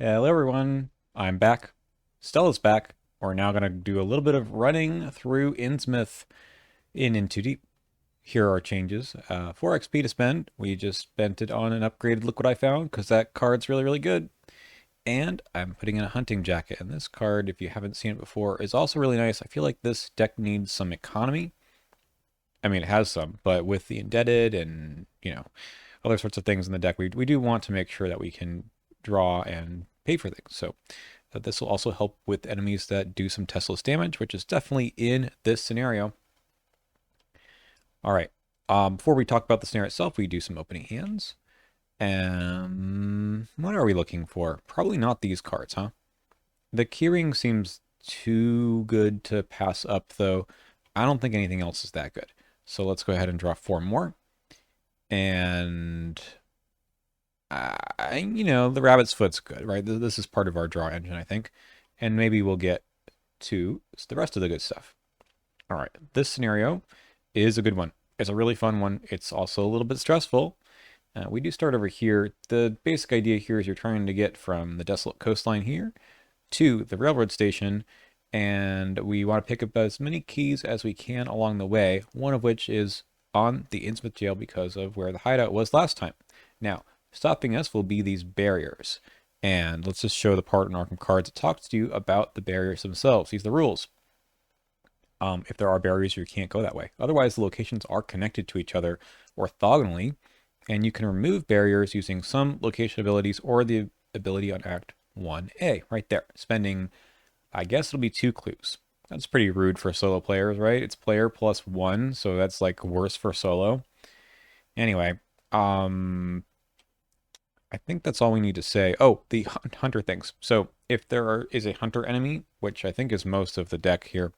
Hello everyone, I'm back. Stella's back. We're now going to do a little bit of running through Innsmouth in Too Deep. Here are our changes. 4 XP to spend. We just spent it on an upgraded Look What I Found because that card's really, really good. And I'm putting in a hunting jacket. And this card, if you haven't seen it before, is also really nice. I feel like this deck needs some economy. I mean, it has some, but with the indebted and, other sorts of things in the deck, we do want to make sure that we can draw and pay for things. So this will also help with enemies that do some Teslas damage, which is definitely in this scenario. All right. Before we talk about the scenario itself, we do some opening hands. And what are we looking for? Probably not these cards, huh? The keyring seems too good to pass up, though. I don't think anything else is that good. So let's go ahead and draw 4 more. And the rabbit's foot's good, right? This is part of our draw engine, I think. And maybe we'll get to the rest of the good stuff. All right, this scenario is a good one. It's a really fun one. It's also a little bit stressful. We do start over here. The basic idea here is you're trying to get from the desolate coastline here to the railroad station, and we want to pick up as many keys as we can along the way, one of which is on the Innsmouth jail because of where the hideout was last time. Now, stopping us will be these barriers. And let's just show the part in Arkham cards that talks to you about the barriers themselves. These are the rules. If there are barriers, you can't go that way. Otherwise, the locations are connected to each other orthogonally, and you can remove barriers using some location abilities or the ability on Act 1A, right there. Spending, I guess it'll be 2 clues. That's pretty rude for solo players, right? It's player plus 1, so that's like worse for solo. Anyway, I think that's all we need to say. Oh, the hunter things. So if there is a hunter enemy, which I think is most of the deck here,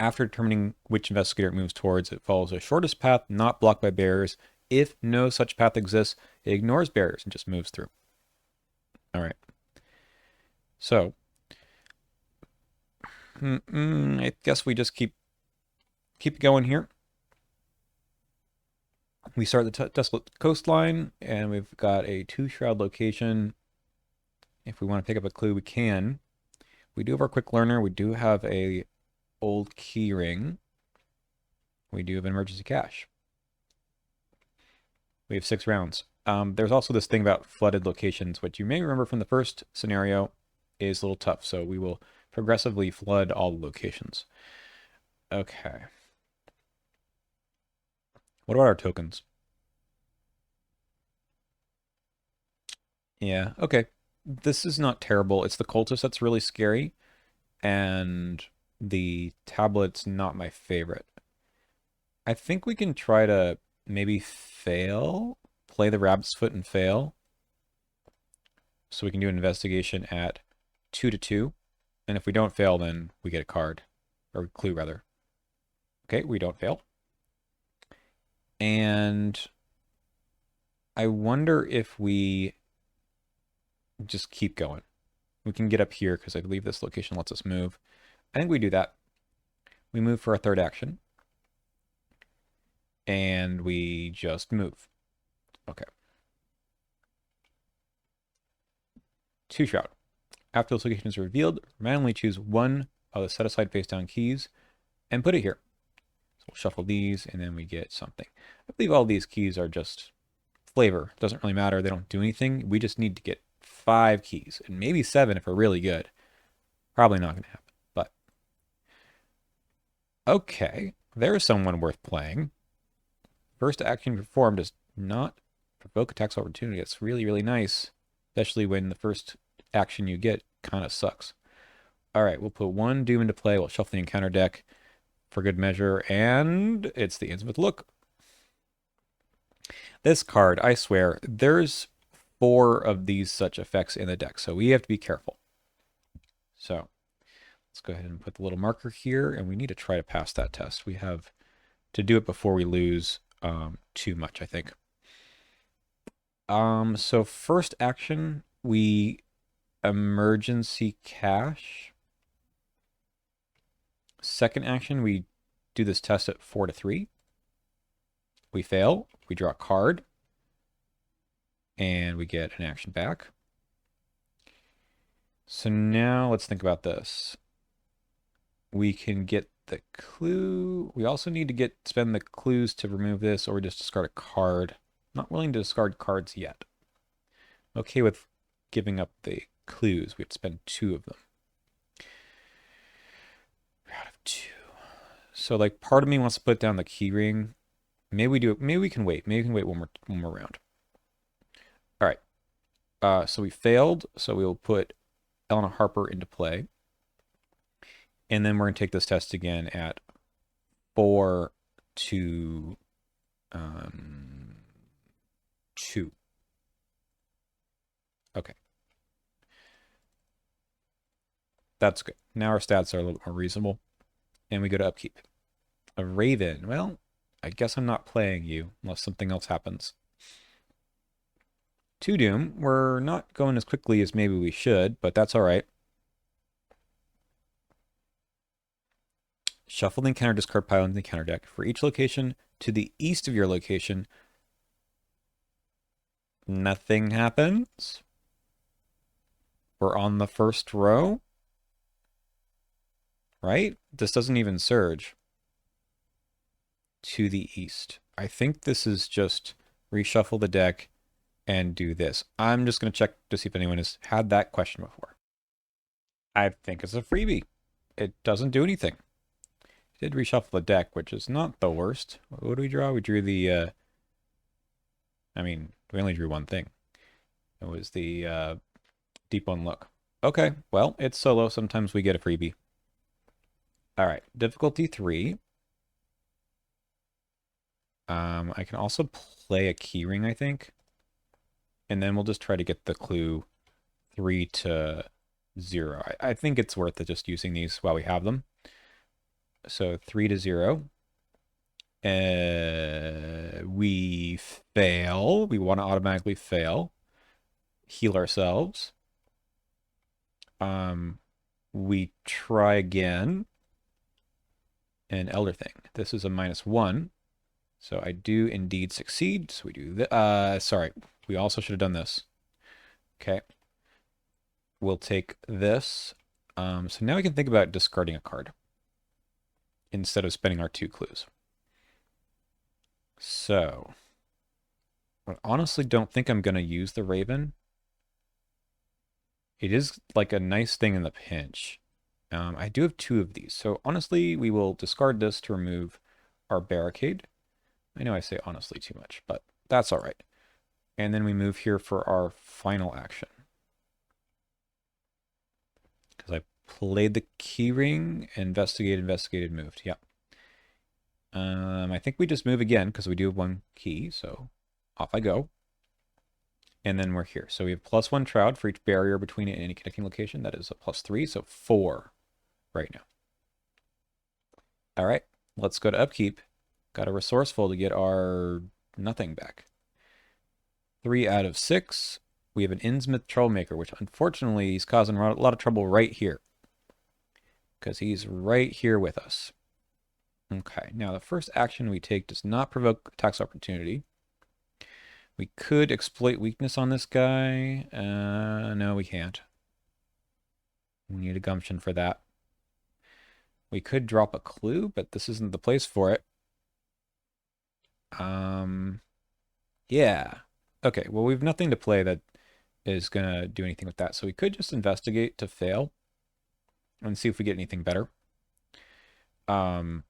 after determining which investigator it moves towards, it follows the shortest path not blocked by barriers. If no such path exists, it ignores barriers and just moves through. All right. So, I guess we just keep going here. We start the desolate coastline, and we've got a 2-shroud location. If we want to pick up a clue, we can. We do have our quick learner. We do have a old key ring. We do have an emergency cache. We have 6 rounds. There's also this thing about flooded locations, which you may remember from the first scenario is a little tough. So we will progressively flood all the locations. Okay. What about our tokens? Yeah, okay. This is not terrible. It's the cultist that's really scary, and the tablet's not my favorite. I think we can try to maybe fail, play the rabbit's foot and fail. So we can do an investigation at 2 to 2. And if we don't fail, then we get a card, or clue rather. Okay, we don't fail. And I wonder if we just keep going. We can get up here because I believe this location lets us move. I think we do that. We move for our 3rd action. And we just move. Okay. 2 shroud. After this location is revealed, randomly choose one of the set aside face down keys and put it here. So we'll shuffle these and then we get something. I believe all these keys are just flavor. It doesn't really matter. They don't do anything. We just need to get 5 keys and maybe 7 if we're really good. Probably not going to happen, but okay. There's someone worth playing. First action performed does not provoke attacks of opportunity. It's really, really nice, especially when the first action you get kind of sucks. All right, we'll put 1 Doom into play. We'll shuffle the encounter deck for good measure, and it's the Innsmouth Look. This card, I swear, there's 4 of these such effects in the deck, so we have to be careful. So let's go ahead and put the little marker here, and we need to try to pass that test. We have to do it before we lose too much, I think. So first action, we emergency cache. Second action, we do this test at 4 to 3. We fail. We draw a card. And we get an action back. So now let's think about this. We can get the clue. We also need to spend the clues to remove this, or just discard a card. Not willing to discard cards yet. Okay with giving up the clues. We have to spend 2 of them. We're out of 2. So like part of me wants to put down the key ring. Maybe we do it. Maybe we can wait. Maybe we can wait one more round. All right. So we failed. So we will put Eleanor Harper into play. And then we're going to take this test again at 4 to 2. Okay. That's good. Now our stats are a little more reasonable. And we go to upkeep. A Raven. Well, I guess I'm not playing you unless something else happens. 2 Doom. We're not going as quickly as maybe we should, but that's all right. Shuffle the encounter, discard pile into the encounter deck. For each location to the east of your location, nothing happens. We're on the first row, right? This doesn't even surge to the east. I think this is just reshuffle the deck and do this. I'm just going to check to see if anyone has had that question before. I think it's a freebie. It doesn't do anything. Did reshuffle the deck, which is not the worst. What did we draw? We drew the, I mean, we only drew one thing. It was the Deep One Look. Okay, well, it's solo. Sometimes we get a freebie. All right, difficulty 3. I can also play a keyring, I think. And then we'll just try to get the clue 3 to 0. I think it's worth it just using these while we have them. So 3 to 0. We fail. We want to automatically fail. Heal ourselves. We try again. And Elder Thing. This is a -1. So I do indeed succeed. So we do this. Sorry. We also should have done this. Okay. We'll take this. So now we can think about discarding a card instead of spending our 2 clues. So I honestly don't think I'm going to use the Raven. It is like a nice thing in the pinch. I do have 2 of these. So honestly, we will discard this to remove our barricade. I know I say honestly too much, but that's all right. And then we move here for our final action. Because I played the keyring, investigated, moved. Yeah. I think we just move again because we do have 1 key. So off I go. And then we're here. So we have +1 Shroud for each barrier between it and any connecting location. That is a +3, so 4 right now. All right, let's go to upkeep. Got a resourceful to get our nothing back. 3 out of 6. We have an Innsmouth Troublemaker, which unfortunately he's causing a lot of trouble right here. Because he's right here with us. Okay, now the first action we take does not provoke tax opportunity. We could exploit weakness on this guy. No, we can't. We need a gumption for that. We could drop a clue, but this isn't the place for it. Yeah. Okay, well, we have nothing to play that is going to do anything with that. So we could just investigate to fail and see if we get anything better. So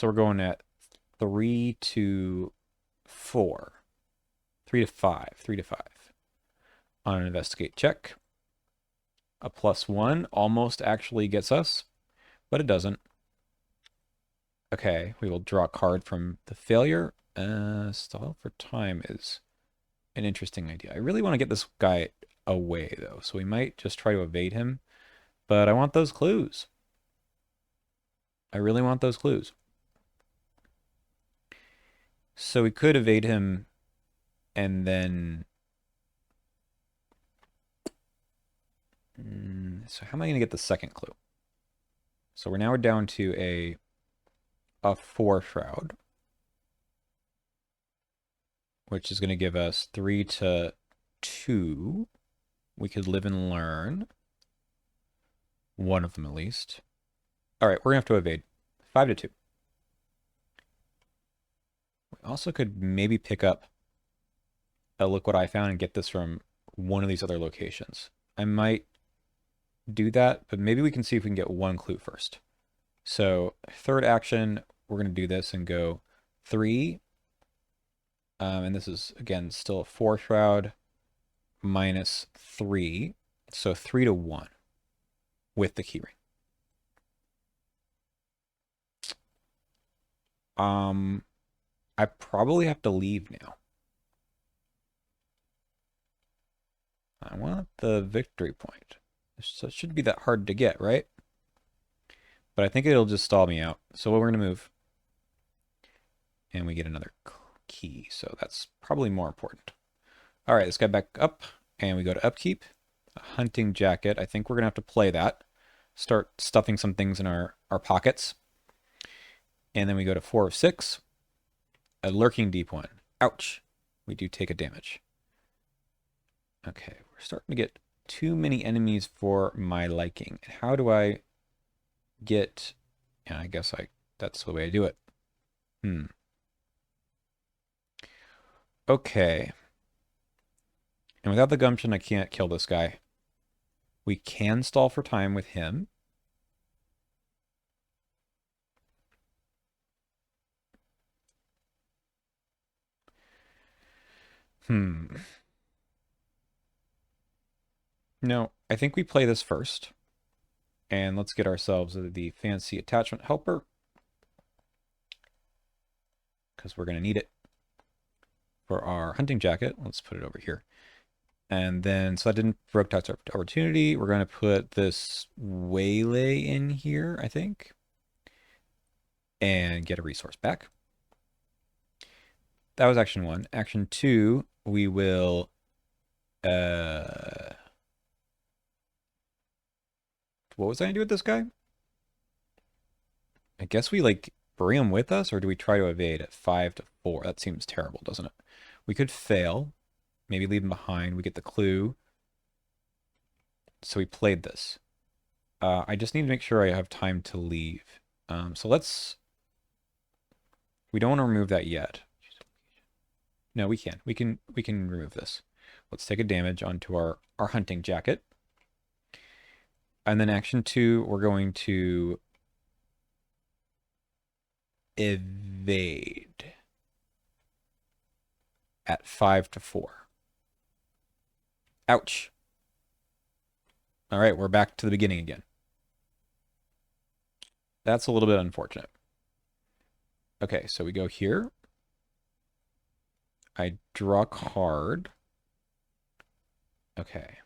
we're going at 3 to 4. 3 to 5. 3 to 5. On an investigate check. A +1 almost actually gets us, but it doesn't. Okay, we will draw a card from the failure. Stall for time is an interesting idea. I really want to get this guy away, though, so we might just try to evade him. But I want those clues. I really want those clues. So we could evade him and then... So how am I going to get the second clue? So we're down to a 4 Shroud, which is going to give us 3 to 2. We could live and learn. One of them at least. All right, we're gonna have to evade. 5-2. We also could maybe pick up a look what I found and get this from one of these other locations. I might do that, but maybe we can see if we can get one clue first. So third action, we're gonna do this and go 3. And this is again still a 4 shroud minus 3. So 3-1 with the keyring. I probably have to leave now. I want the victory point. So it shouldn't be that hard to get, right? But I think it'll just stall me out. So we're going to move. And we get another key. So that's probably more important. All right, let's get back up. And we go to upkeep. A hunting jacket. I think we're going to have to play that. Start stuffing some things in our pockets. And then we go to 4 of 6. A lurking deep one. Ouch. We do take a damage. Okay, we're starting to get too many enemies for my liking. How do I get... Yeah, I guess that's the way I do it. Okay. And without the gumption, I can't kill this guy. We can stall for time with him. No, I think we play this first. And let's get ourselves the fancy attachment helper. Because we're going to need it for our hunting jacket. Let's put it over here. And then, so that didn't broke tax opportunity. We're going to put this waylay in here, I think. And get a resource back. That was action 1. Action 2, we will... What was I going to do with this guy? I guess we, like, bring him with us, or do we try to evade at 5-4? That seems terrible, doesn't it? We could fail. Maybe leave him behind. We get the clue. So we played this. I just need to make sure I have time to leave. So let's... We don't want to remove that yet. No, we can. We can remove this. Let's take a damage onto our hunting jacket. And then action 2, we're going to evade at 5-4. Ouch. All right, we're back to the beginning again. That's a little bit unfortunate. Okay, so we go here. I draw a card. Okay.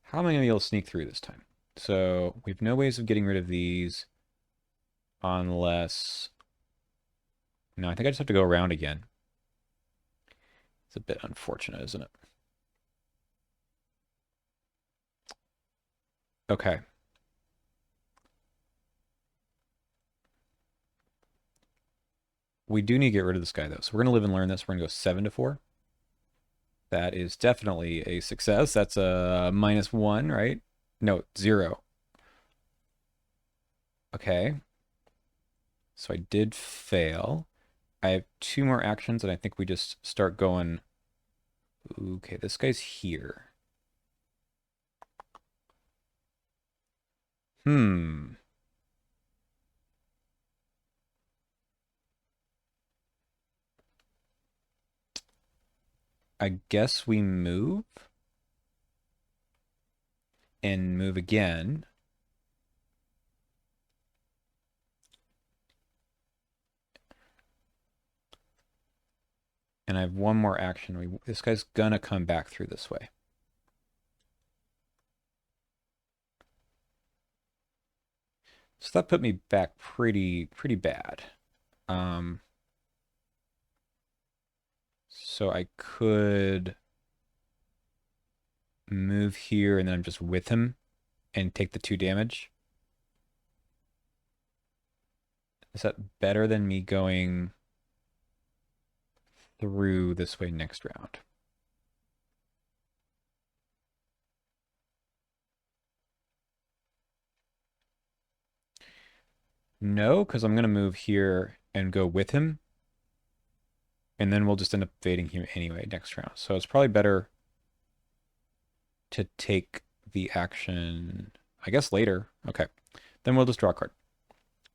How am I going to be able to sneak through this time? So we have no ways of getting rid of these unless... No, I think I just have to go around again. It's a bit unfortunate, isn't it? Okay. We do need to get rid of this guy, though. So we're going to live and learn this. We're going to go 7-4. That is definitely a success. That's a -1, right? No, 0. Okay. So I did fail. I have 2 more actions, and I think we just start going... Okay, this guy's here. I guess we move. And move again. And I have 1 more action. This guy's gonna come back through this way. So that put me back pretty bad. So I could move here and then I'm just with him and take the 2 damage. Is that better than me going through this way next round? No, because I'm going to move here and go with him. And then we'll just end up fading him anyway next round. So it's probably better to take the action, I guess, later. Okay. Then we'll just draw a card.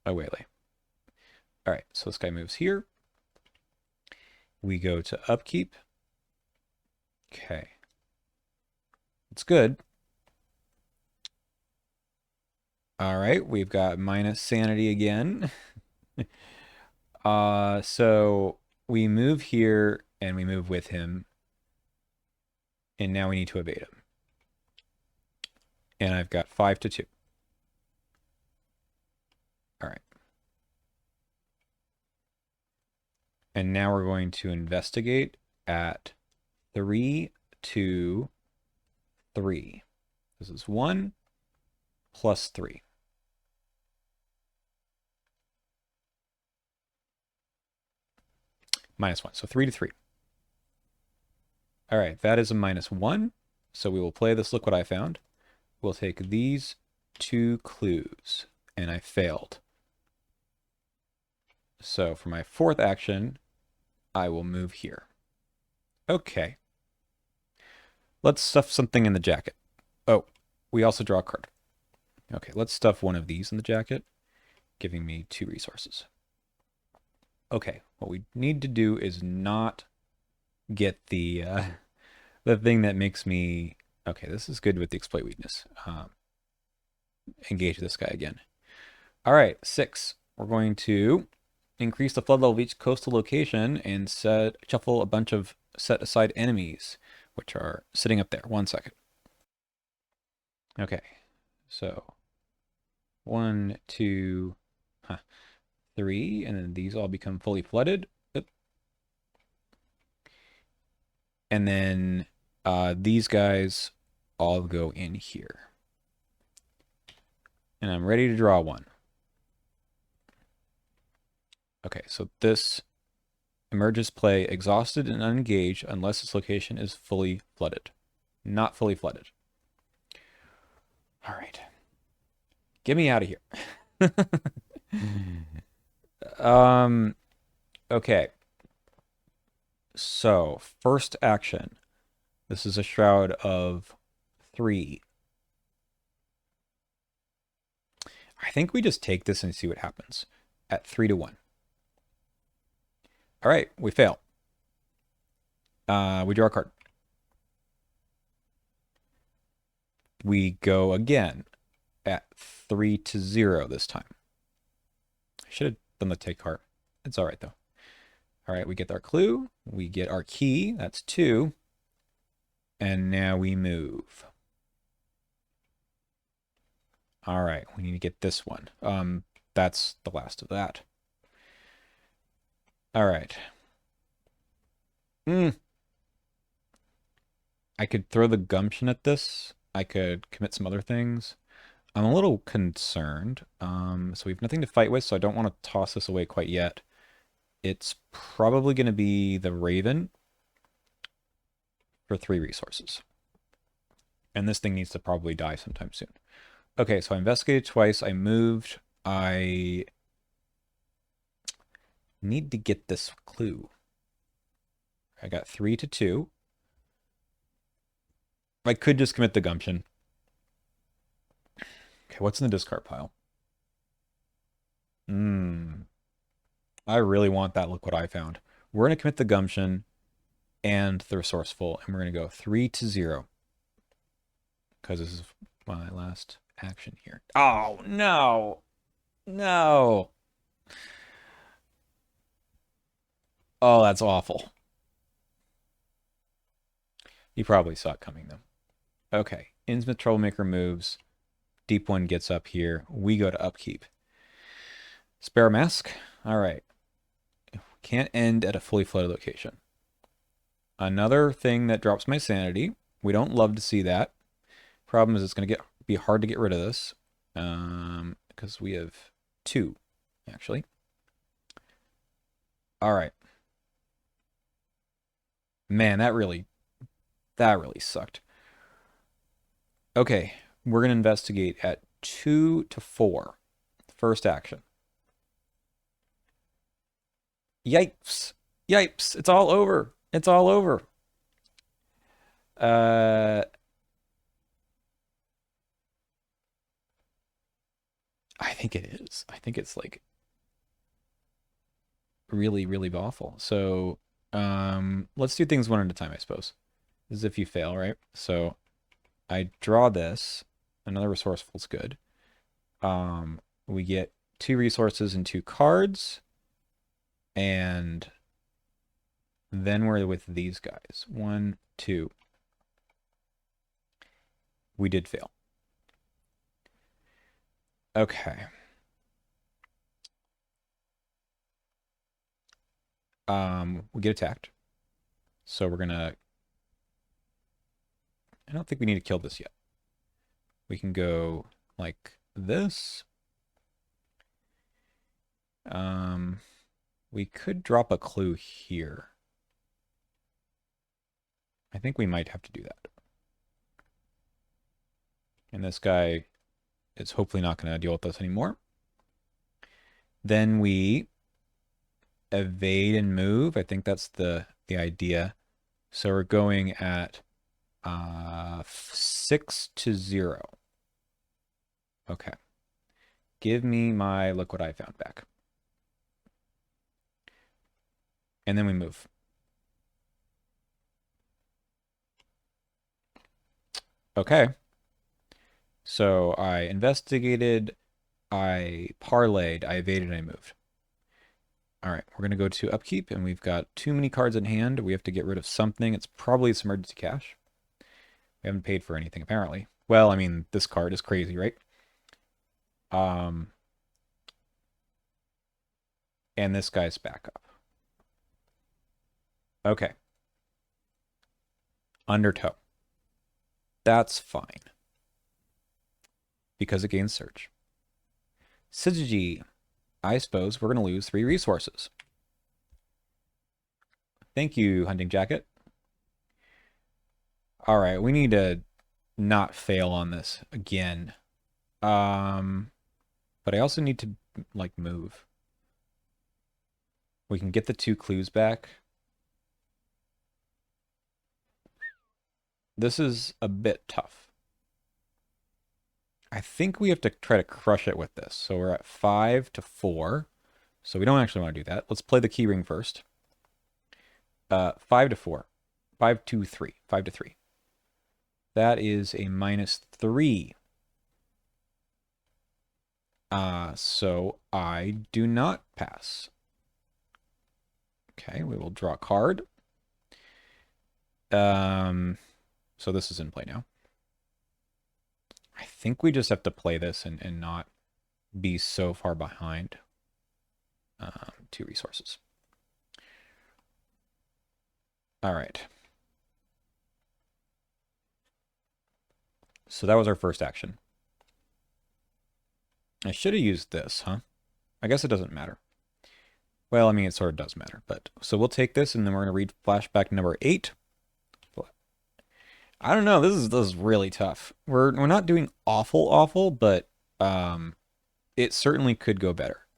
Oh, wait. All right. So this guy moves here. We go to upkeep. Okay. It's good. All right. We've got minus sanity again. So we move here and we move with him. And now we need to evade him. And I've got 5 to 2. All right. And now we're going to investigate at 3 to 3. This is 1 plus 3. Minus 1. So 3 to 3. All right, that is a -1. So we will play this. Look what I found. We'll take these 2 clues. And I failed. So for my 4th action, I will move here. Okay. Let's stuff something in the jacket. Oh, we also draw a card. Okay, let's stuff one of these in the jacket, giving me 2 resources. Okay, what we need to do is not get the thing that makes me... Okay, this is good with the exploit weakness. Engage this guy again. All right, 6. We're going to increase the flood level of each coastal location and shuffle a bunch of set aside enemies, which are sitting up there. 1 second. Okay, so 1, 2, 3, and then these all become fully flooded. Oop. And then these guys all go in here. And I'm ready to draw one. Okay, so this emerges play exhausted and unengaged unless its location is fully flooded. Not fully flooded. All right. Get me out of here. Okay. So, first action. This is a shroud of 3. I think we just take this and see what happens at 3 to 1. All right, we fail. We draw a card. We go again at 3 to 0 this time. I should have done the take card. It's all right, though. All right, we get our clue. We get our key. That's 2. And now we move. All right, we need to get this one. That's the last of that. All right. I could throw the gumption at this. I could commit some other things. I'm a little concerned. So we have nothing to fight with, so I don't want to toss this away quite yet. It's probably going to be the Raven for 3 resources. And this thing needs to probably die sometime soon. Okay, so I investigated twice. I moved. I need to get this clue. I got 3 to 2. I could just commit the gumption. Okay, what's in the discard pile? I really want that. Look what I found. We're going to commit the gumption and the resourceful, and we're going to go 3 to 0. Because this is my last action here. Oh, no. No. Oh, that's awful. You probably saw it coming, though. Okay. Innsmouth Troublemaker moves. Deep One gets up here. We go to upkeep. Spare Mask. All right. Can't end at a fully flooded location. Another thing that drops my sanity. We don't love to see that. Problem is it's going to be hard to get rid of this. Because we have 2, actually. All right. Man, that really sucked. Okay, we're going to investigate at 2 to 4. First action. Yipes. Yipes. It's all over. It's all over. Uh, I think it is. I think it's like really, really awful. So, let's do things one at a time, I suppose. This is if you fail, right? So I draw this. Another resourceful's good. We get 2 resources and 2 cards, and then we're with these guys. 1, 2. We did fail. Okay. We get attacked. So we're gonna. I don't think we need to kill this yet. We can go like this. We could drop a clue here. I think we might have to do that. And this guy is hopefully not going to deal with us anymore. Then we evade and move. I think that's the idea. So we're going at 6 to 0. Okay. Give me my look what I found back. And then we move. Okay. So I investigated, I parlayed, I evaded, I moved. All right, we're going to go to upkeep, and we've got too many cards in hand. We have to get rid of something. It's probably some emergency cash. We haven't paid for anything, apparently. Well, I mean, this card is crazy, right? And this guy's back up. Okay. Undertow. That's fine. Because it gains search. Syzygy. I suppose we're going to lose 3 resources. Thank you, Hunting Jacket. All right, we need to not fail on this again. But I also need to, like, move. We can get the 2 clues back. This is a bit tough. I think we have to try to crush it with this. So we're at 5 to 4. So we don't actually want to do that. Let's play the key ring first. 5 to 4. 5 to 3. 5 to 3. That is a -3. So I do not pass. Okay, we will draw a card. So this is in play now. I think we just have to play this and not be so far behind. 2 resources. All right. So that was our first action. I should have used this, huh? I guess it doesn't matter. Well, I mean, it sort of does matter, but so we'll take this and then we're going to read flashback number 8. I don't know. This is really tough. We're not doing awful, but it certainly could go better.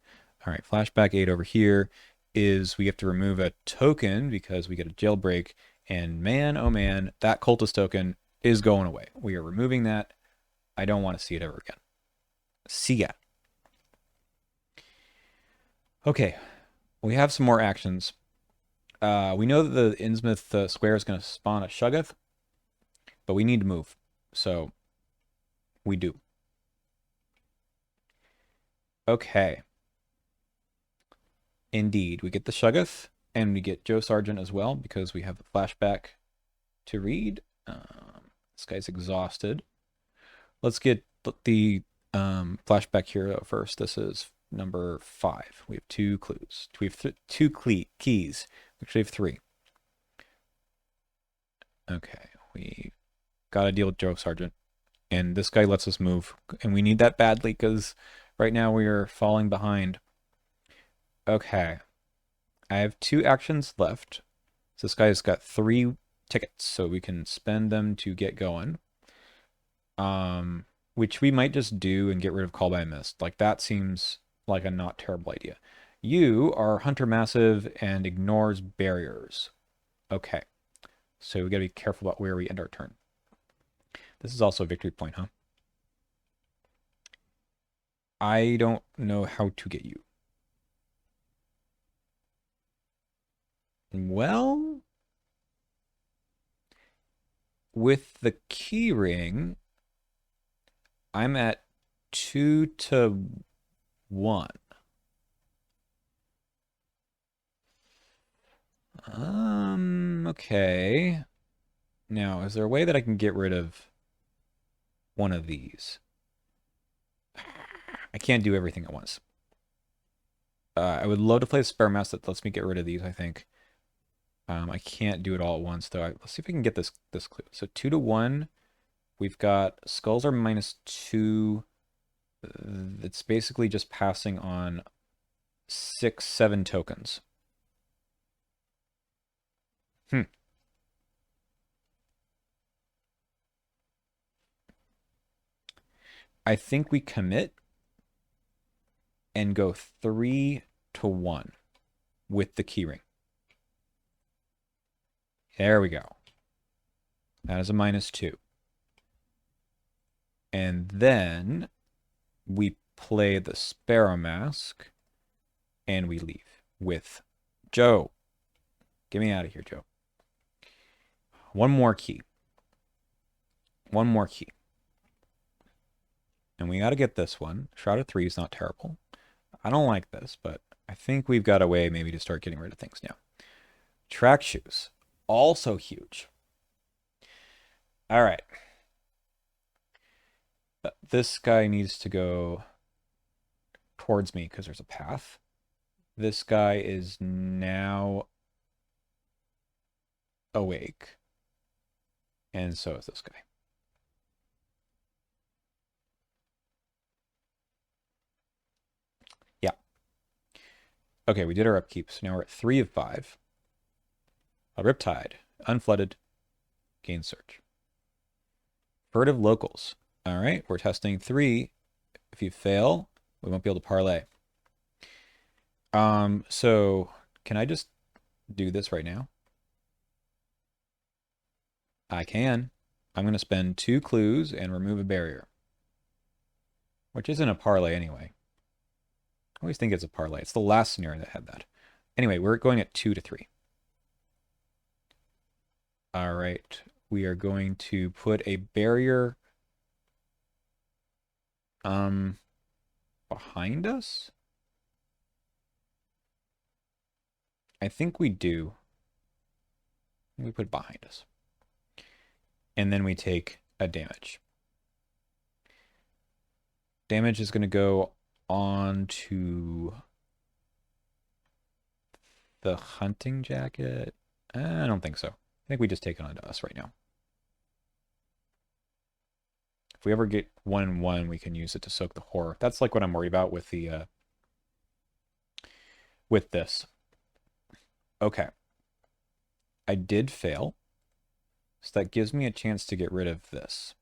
All right, flashback 8 over here is we have to remove a token because we get a jailbreak, and man, oh man, that cultist token is going away. We are removing that. I don't want to see it ever again. See ya. Okay, we have some more actions. We know that the Innsmouth square is going to spawn a Shuggoth, but we need to move. So we do. Okay. Indeed, we get the Shuggoth, and we get Joe Sargent as well because we have a flashback to read. This guy's exhausted. Let's get the flashback hero first. This is number 5. We have 2 clues. We have 2 keys. We actually have 3. Okay, we got to deal with Joe Sargent. And this guy lets us move. And we need that badly because right now we are falling behind. Okay. I have 2 actions left. So this guy's got 3 tickets, so we can spend them to get going. Which we might just do and get rid of Call by Mist. Like, that seems like a not terrible idea. You are Hunter Massive and ignores barriers. Okay. So we gotta be careful about where we end our turn. This is also a victory point, huh? I don't know how to get you. Well, with the key ring, I'm at 2-1. Okay. Now, is there a way that I can get rid of one of these? I can't do everything at once. I would love to play a spare mass that lets me get rid of these, I think. I can't do it all at once, though. Let's see if we can get this clue. So 2-1, we've got skulls are -2. It's basically just passing on 6, 7 tokens. Hmm. I think we commit and go 3-1 with the keyring. There we go. That is a -2. And then we play the Sparrow Mask and we leave with Joe. Get me out of here, Joe. One more key. One more key. And we got to get this one. Shroud of 3 is not terrible. I don't like this, but I think we've got a way maybe to start getting rid of things now. Track shoes. Also huge. All right. This guy needs to go towards me because there's a path. This guy is now awake. And so is this guy. Yeah. Okay, we did our upkeep. So now we're at 3 of 5. A Riptide. Unflooded. Gain search. Furtive locals. All right, we're testing 3. If you fail, we won't be able to parlay. So can I just do this right now? I can. I'm going to spend 2 clues and remove a barrier. Which isn't a parlay anyway. I always think it's a parlay. It's the last scenario that had that. Anyway, we're going at 2-3. All right. We are going to put a barrier behind us. I think we do. We put it behind us. And then we take a damage. Damage is going to go on to the hunting jacket. I don't think so. I think we just take it onto us right now. If we ever get 1-1, we can use it to soak the horror. That's like what I'm worried about with the with this. Okay. I did fail. So that gives me a chance to get rid of this.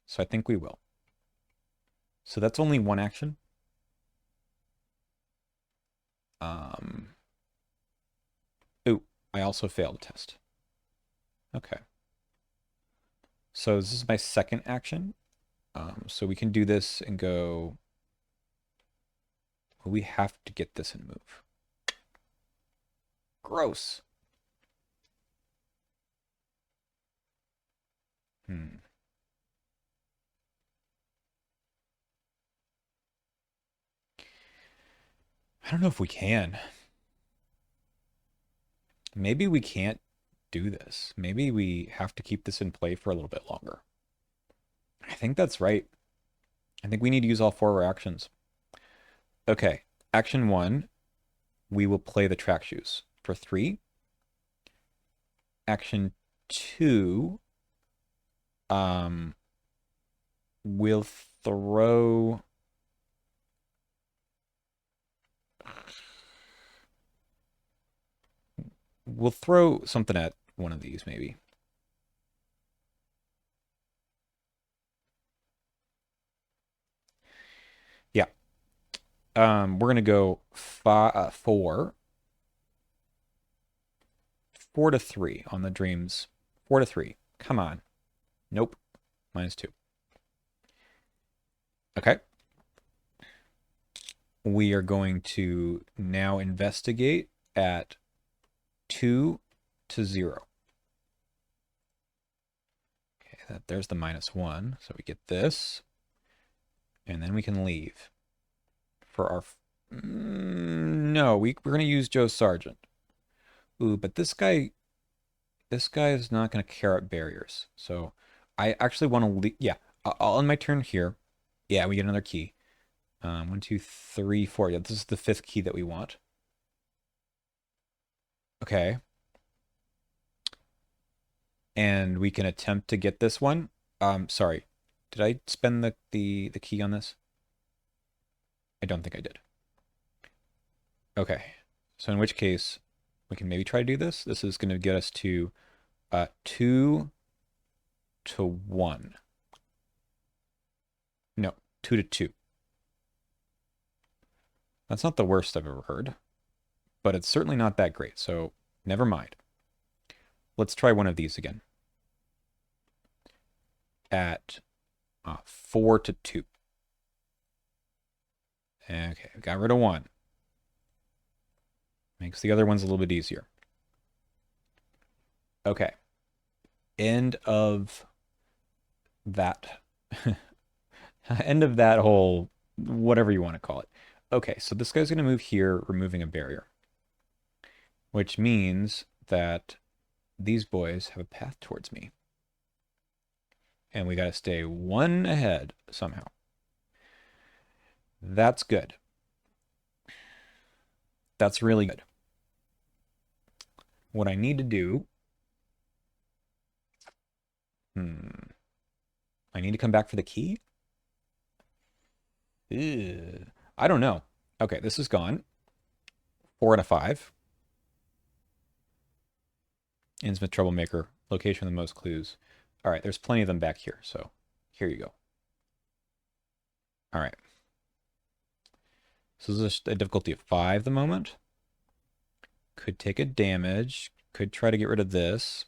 So I think we will. So that's only one action. Ooh, I also failed a test. Okay. So this is my second action. So we can do this and go. Well, we have to get this and move. Gross. I don't know if we can. Maybe we can't do this. Maybe we have to keep this in play for a little bit longer. I think that's right. I think we need to use all 4 of our actions. Okay, action 1, we will play the track shoes for 3. Action 2, we'll throw. We'll throw something at one of these, maybe. Yeah. We're gonna go 4 to 3 on the dreams. 4 to 3. Come on. Nope. -2. Okay. We are going to now investigate at 2 to 0. Okay, there's the -1. So we get this. And then we can leave. For our... no, we're going to use Joe Sargent. Ooh, but this guy is not going to care at barriers. So I actually want to leave. Yeah, I'll end my turn here. Yeah, we get another key. 1, 2, 3, 4. Yeah, this is the 5th key that we want. Okay. And we can attempt to get this one. Sorry. Did I spend the key on this? I don't think I did. Okay. So in which case, we can maybe try to do this. This is going to get us to 2 to 1. No, 2 to 2. That's not the worst I've ever heard, but it's certainly not that great, so never mind. Let's try one of these again. At 4 to 2. Okay, got rid of 1. Makes the other ones a little bit easier. Okay. End of that. End of that whole, whatever you want to call it. Okay, so this guy's going to move here, removing a barrier. Which means that these boys have a path towards me. And we got to stay 1 ahead somehow. That's good. That's really good. What I need to do... I need to come back for the key? Ew. I don't know. Okay, this is gone. 4 out of 5. Innsmouth Troublemaker. Location of the most clues. All right, there's plenty of them back here, so here you go. All right. So this is a difficulty of 5 at the moment. Could take a damage. Could try to get rid of this.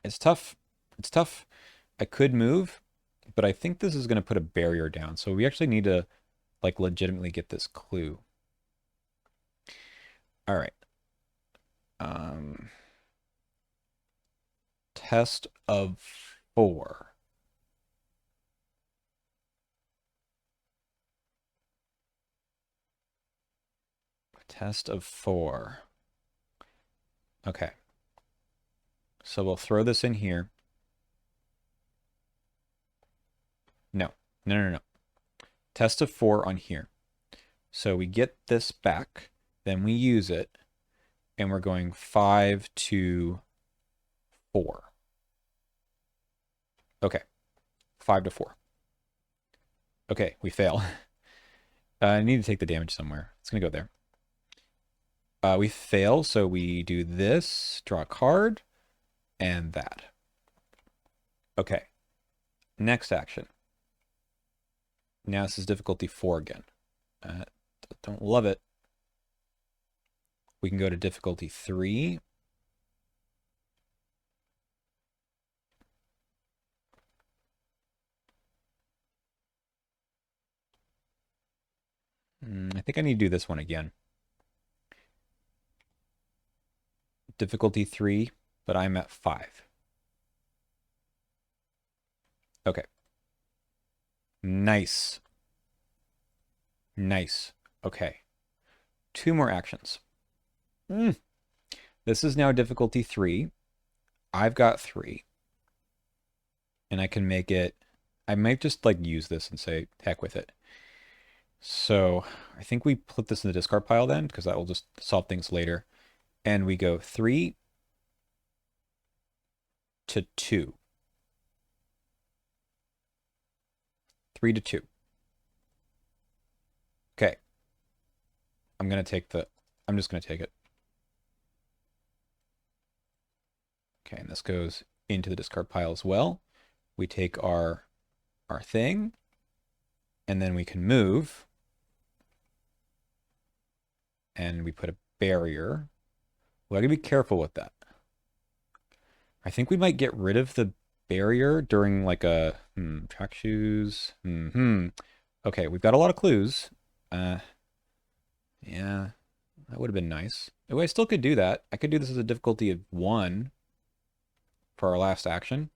It's tough. It's tough. I could move, but I think this is going to put a barrier down. So we actually need to, like, legitimately get this clue. All right. Test of 4. Test of 4. Okay. So we'll throw this in here. No. No, no, no. Test of 4 on here. So we get this back, then we use it, and we're going 5 to 4. Okay. 5 to 4. Okay, we fail. I need to take the damage somewhere. It's going to go there. We fail, so we do this, draw a card, and that. Okay. Next action. Now this is difficulty 4 again. Don't love it. We can go to difficulty 3. I think I need to do this one again. Difficulty 3, but I'm at 5. Okay. Nice. Nice. Okay. 2 more actions. This is now difficulty 3. I've got 3. And I can make it... I might just, like, use this and say, heck with it. So I think we put this in the discard pile then, because that will just solve things later. And we go 3 to 2. 3 to 2. Okay. I'm just going to take it. Okay, and this goes into the discard pile as well. We take our thing, and then we can move, and we put a barrier. We gotta be careful with that. I think we might get rid of the barrier during like a track shoes. Okay, we've got a lot of clues. Yeah, that would have been nice. Oh, I still could do that. I could do this as a difficulty of 1 for our last action.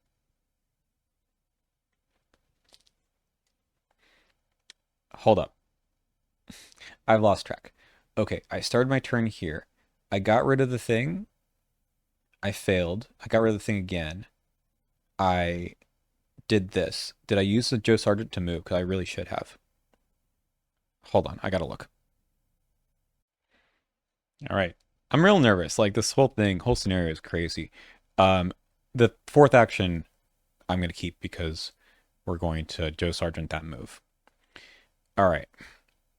Hold up. I've lost track. Okay, I started my turn here. I got rid of the thing. I failed. I got rid of the thing again. I did this. Did I use the Joe Sargent to move? Because I really should have. Hold on, I gotta look. All right. I'm real nervous. Like this whole scenario is crazy. Um, the fourth action I'm gonna keep because we're going to Joe Sargent that move. All right.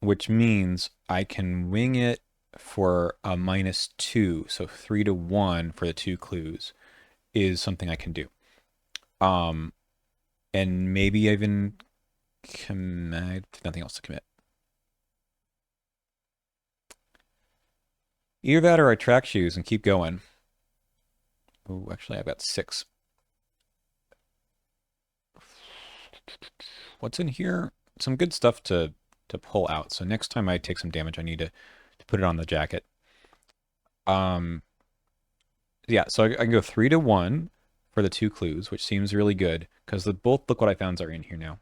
Which means I can wing it for a -2. So 3 to 1 for the 2 clues is something I can do. And maybe even commit. Nothing else to commit. Either that or I track shoes and keep going. Oh, actually, I've got 6. What's in here? Some good stuff to pull out. So next time I take some damage, I need to put it on the jacket. Yeah, so I can go 3 to 1 for the 2 clues, which seems really good because both look what I founds are in here now.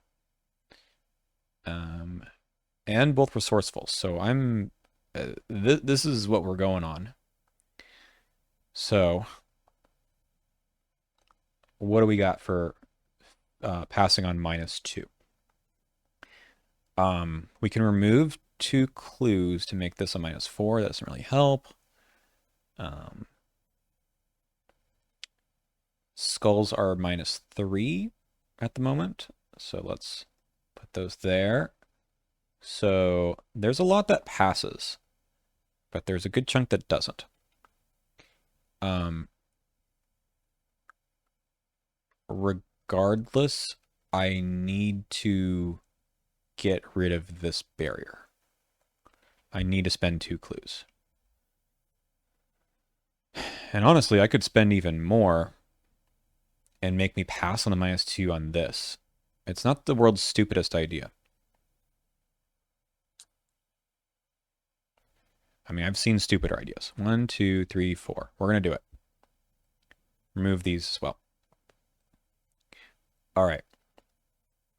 And both resourceful. So I'm this is what we're going on. So what do we got for passing on -2? We can remove 2 clues to make this a -4. That doesn't really help. Skulls are -3 at the moment. So let's put those there. So there's a lot that passes, but there's a good chunk that doesn't. Regardless, I need to get rid of this barrier. I need to spend 2 clues. And honestly, I could spend even more and make me pass on the -2 on this. It's not the world's stupidest idea. I mean, I've seen stupider ideas. 1, 2, 3, 4. We're going to do it. Remove these as well. All right.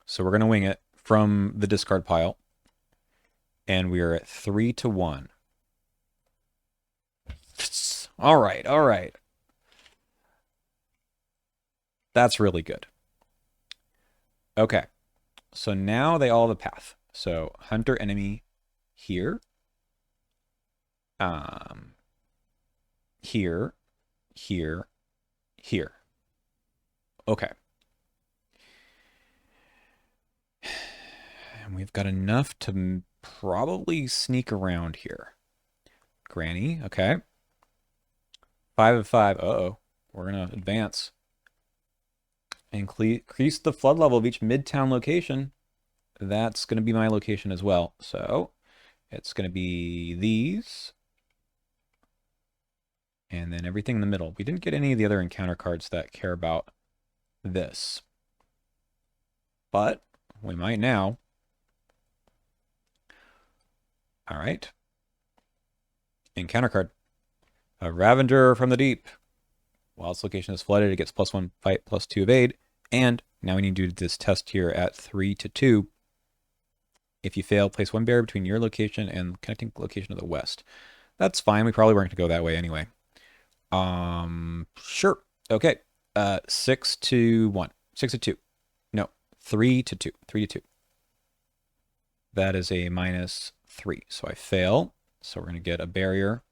So we're going to wing it from the discard pile. And we are at 3 to 1. All right, all right. That's really good. Okay. So now they all have a path. So hunter enemy here. Here, here, here. Okay. And we've got enough to probably sneak around here. Granny, okay. 5 of 5. Uh-oh. We're going to advance. Increase the flood level of each midtown location. That's going to be my location as well. So it's going to be these. And then everything in the middle. We didn't get any of the other encounter cards that care about this. But we might now. All right. Encounter card. A Ravager from the Deep. While its location is flooded, it gets +1 fight, +2 evade. And now we need to do this test here at 3 to 2. If you fail, place 1 barrier between your location and connecting location of the west. That's fine. We probably weren't going to go that way anyway. Sure. Okay. 6 to 1. 6 to 2. No. 3 to 2. 3 to 2. That is a -3. So I fail. So we're going to get a barrier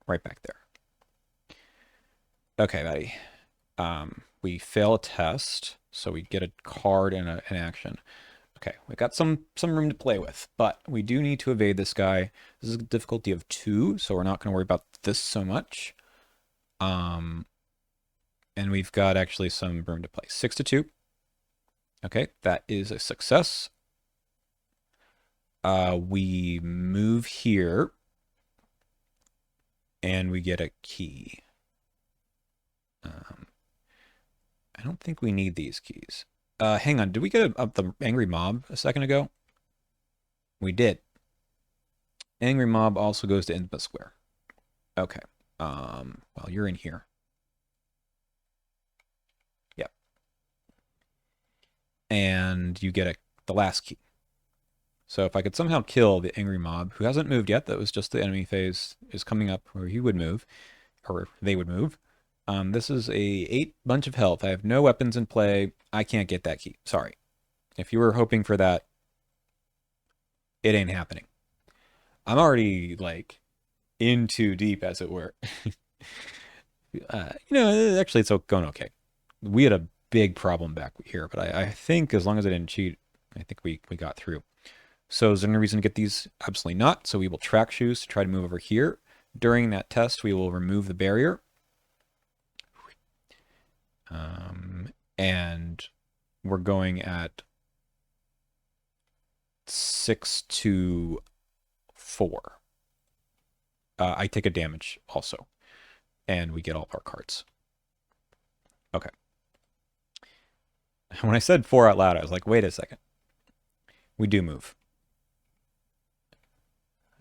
right back there. Okay, buddy. We fail a test, so we get a card and an action. Okay, we got some room to play with, but we do need to evade this guy. This is a difficulty of 2, so we're not going to worry about this so much. And we've got actually some room to play. 6 to 2. Okay, that is a success. We move here. And we get a key. I don't think we need these keys. Hang on, did we get the angry mob a second ago? We did. Angry mob also goes to Innsmouth Square. Okay. Well, you're in here. Yep. And you get the last key. So if I could somehow kill the angry mob, who hasn't moved yet, that was just the enemy phase is coming up where he would move, or they would move. This is a 8 bunch of health. I have no weapons in play. I can't get that key. Sorry. If you were hoping for that, it ain't happening. I'm already like in too deep, as it were. Actually, it's going okay. We had a big problem back here, but I think as long as I didn't cheat, I think we got through. So is there any reason to get these? Absolutely not. So we will track shoes to try to move over here. During that test, we will remove the barrier. And we're going at 6 to 4. I take a damage also. And we get all of our cards. Okay. When I said 4 out loud, I was like, wait a second. We do move.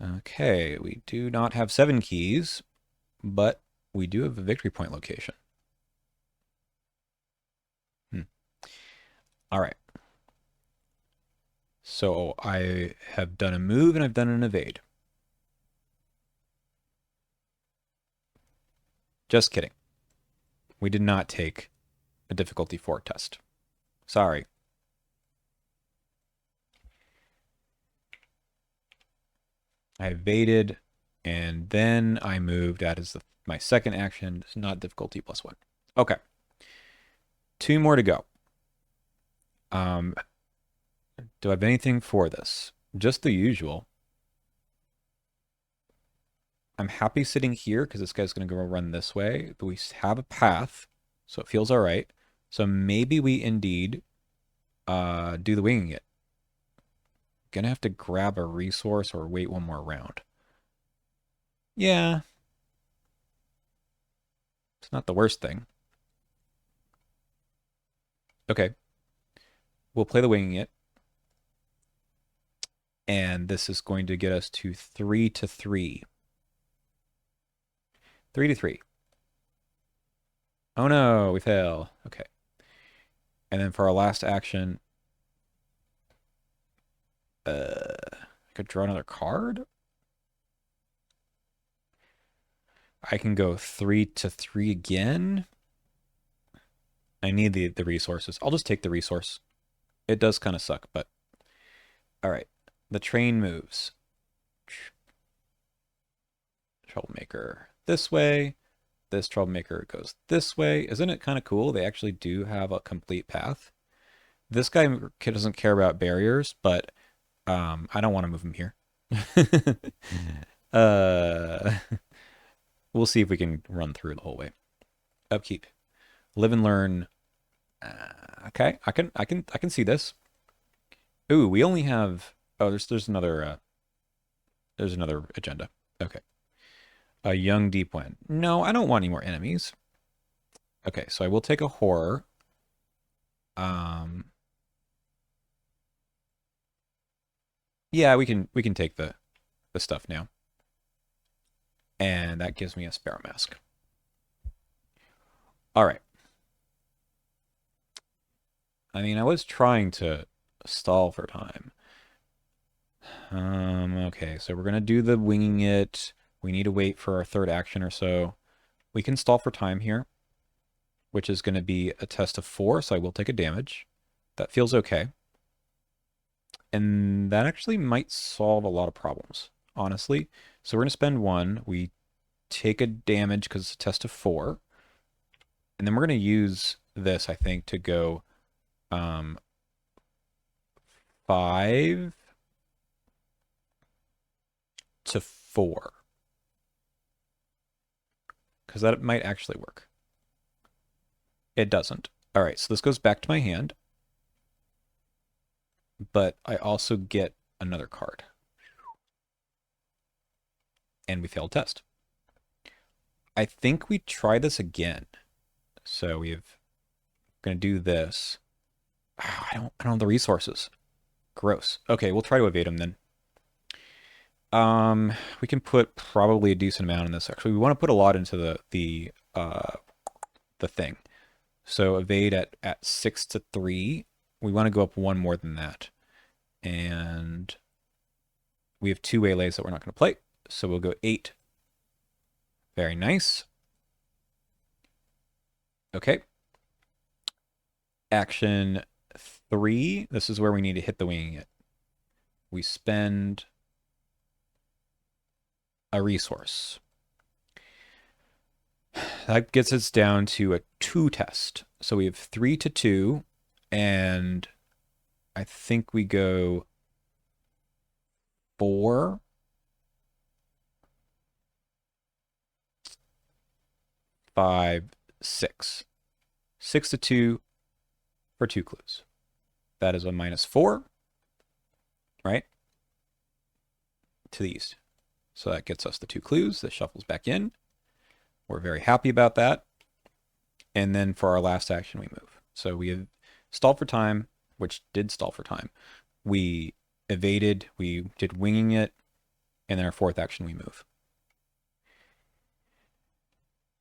Okay, we do not have 7 keys, but we do have a victory point location. All right. So I have done a move and I've done an evade. Just kidding. We did not take a difficulty 4 test. Sorry. I evaded and then I moved. That is my second action. It's not difficulty +1. Okay. 2 more to go. Do I have anything for this? Just the usual. I'm happy sitting here because this guy's going to go run this way, but we have a path, so it feels all right. So maybe we indeed do the winging it. Gonna have to grab a resource or wait one more round. Yeah. It's not the worst thing. Okay. We'll play the winging it. And this is going to get us to 3 to 3. 3 to 3. Oh no, we fail. Okay. And then for our last action, I could draw another card. I can go 3 to 3 again. I need the resources. I'll just take the resource. It does kind of suck, but all right. The train moves. Troublemaker this way. This troublemaker goes this way. Isn't it kind of cool? They actually do have a complete path. This guy doesn't care about barriers, but I don't want to move him here. We'll see if we can run through the whole way. Upkeep. Live and learn. Okay, I can see this. Ooh, we only have. Oh, there's another agenda. Okay. A young deep wind. No, I don't want any more enemies. Okay, so I will take a horror. Yeah, we can take the stuff now. And that gives me a Sparrow Mask. All right. I mean, I was trying to stall for time. Okay, so we're gonna do the winging it. We need to wait for our third action or so. We can stall for time here, which is going to be a test of 4, so I will take a damage. That feels okay. And that actually might solve a lot of problems, honestly. So we're going to spend 1. We take a damage because it's a test of 4. And then we're going to use this, I think, to go 5 to 4. Because that might actually work. It doesn't. All right, so this goes back to my hand, but I also get another card. And we failed test. I think we try this again. So we're going to do this. Oh, I don't have the resources. Gross. Okay, we'll try to evade them then. We can put probably a decent amount in this. Actually, we want to put a lot into the thing. So evade at 6 to 3. We want to go up one more than that. And we have two waylays that we're not going to play. So we'll go 8. Very nice. Okay. Action 3. This is where we need to hit the winging it. We spend a resource. That gets us down to a 2 test. So we have 3 to 2, and I think we go 4. 5, 6. 6 to 2 for 2 clues. That is a -4, right? To the east. So that gets us the 2 clues. This shuffles back in. We're very happy about that. And then for our last action, we move. So we have stalled for time, which did stall for time. We evaded, we did winging it, and then our 4th action, we move.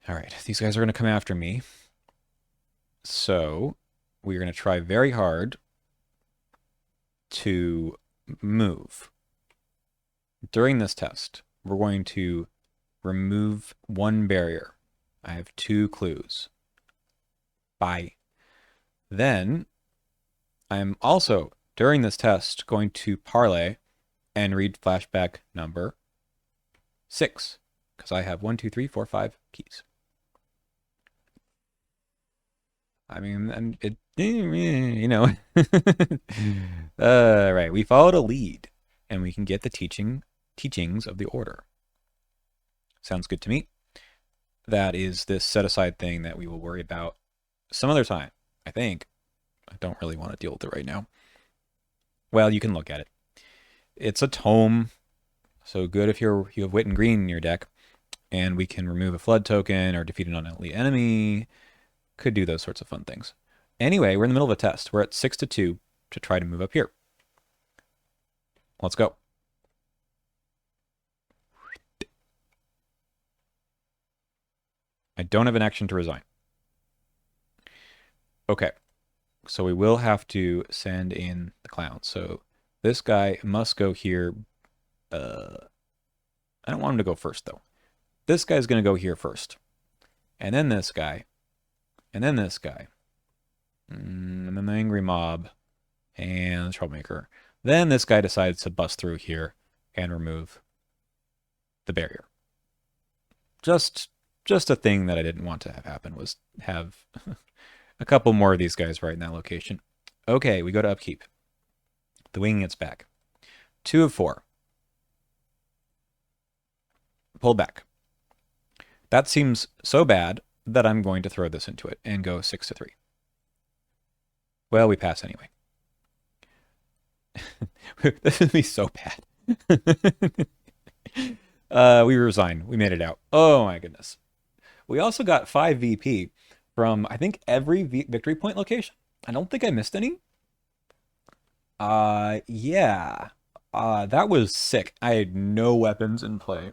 All right, these guys are going to come after me. So we're going to try very hard to move. During this test, we're going to remove 1 barrier. I have 2 clues. Bye. Then I'm also, during this test, going to parlay and read flashback number 6, because I have 1, 2, 3, 4, 5 keys. I mean, you know. Right, we followed a lead, and we can get the teachings of the order. Sounds good to me. That is this set-aside thing that we will worry about some other time, I think. I don't really want to deal with it right now. Well, you can look at it. It's a tome, so good if you have Wit and Green in your deck, and we can remove a flood token or defeat an unelite enemy. Could do those sorts of fun things. Anyway, we're in the middle of a test. We're at 6 to 2 to try to move up here. Let's go. I don't have an action to resign. Okay, so we will have to send in the clown. So this guy must go here. I don't want him to go first, though. This guy's going to go here first. And then this guy. And then this guy. And then the angry mob. And the troublemaker. Then this guy decides to bust through here and remove the barrier. Just a thing that I didn't want to have happen was have a couple more of these guys right in that location. Okay, we go to upkeep. The wing gets back. 2 of 4. Pull back. That seems so bad that I'm going to throw this into it and go 6 to 3. Well, we pass anyway. This would be so bad. We resigned. We made it out. Oh my goodness. We also got 5 VP from, I think, every victory point location. I don't think I missed any. Yeah. That was sick. I had no weapons in play.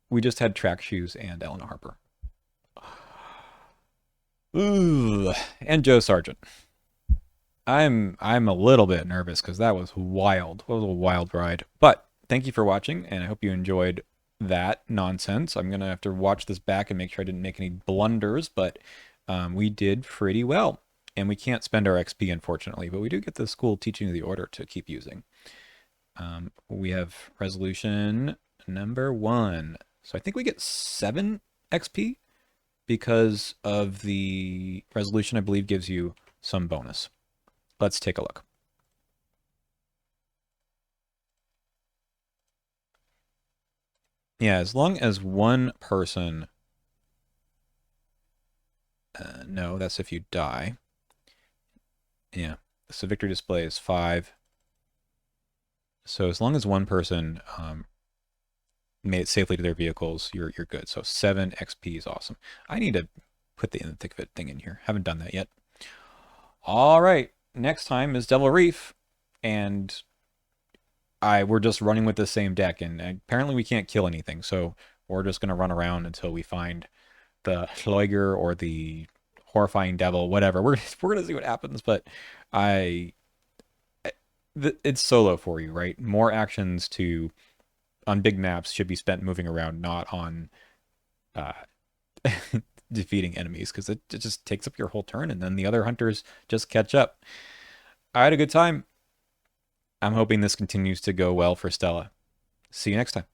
We just had track shoes and Eleanor Harper. Ooh, and Joe Sargent. I'm a little bit nervous because that was wild. It was a wild ride. But thank you for watching, and I hope you enjoyed that nonsense. I'm gonna have to watch this back and make sure I didn't make any blunders, but we did pretty well. And we can't spend our XP, unfortunately, but we do get the school teaching of the order to keep using. We have resolution number 1. So I think we get 7 XP because of the resolution, I believe, gives you some bonus. Let's take a look. Yeah, as long as one person No, that's if you die. Yeah. So victory display is 5. So as long as one person made it safely to their vehicles, you're good. So 7 XP is awesome. I need to put the in the thick of it thing in here. Haven't done that yet. All right. Next time is Devil Reef, and we're just running with the same deck, and apparently we can't kill anything. So we're just gonna run around until we find the Schleuger or the horrifying devil, whatever. We're gonna see what happens, but I it's solo for you, right? More actions to on big maps should be spent moving around, not on uh, defeating enemies, because it just takes up your whole turn, and then the other hunters just catch up. I had a good time. I'm hoping this continues to go well for Stella. See you next time.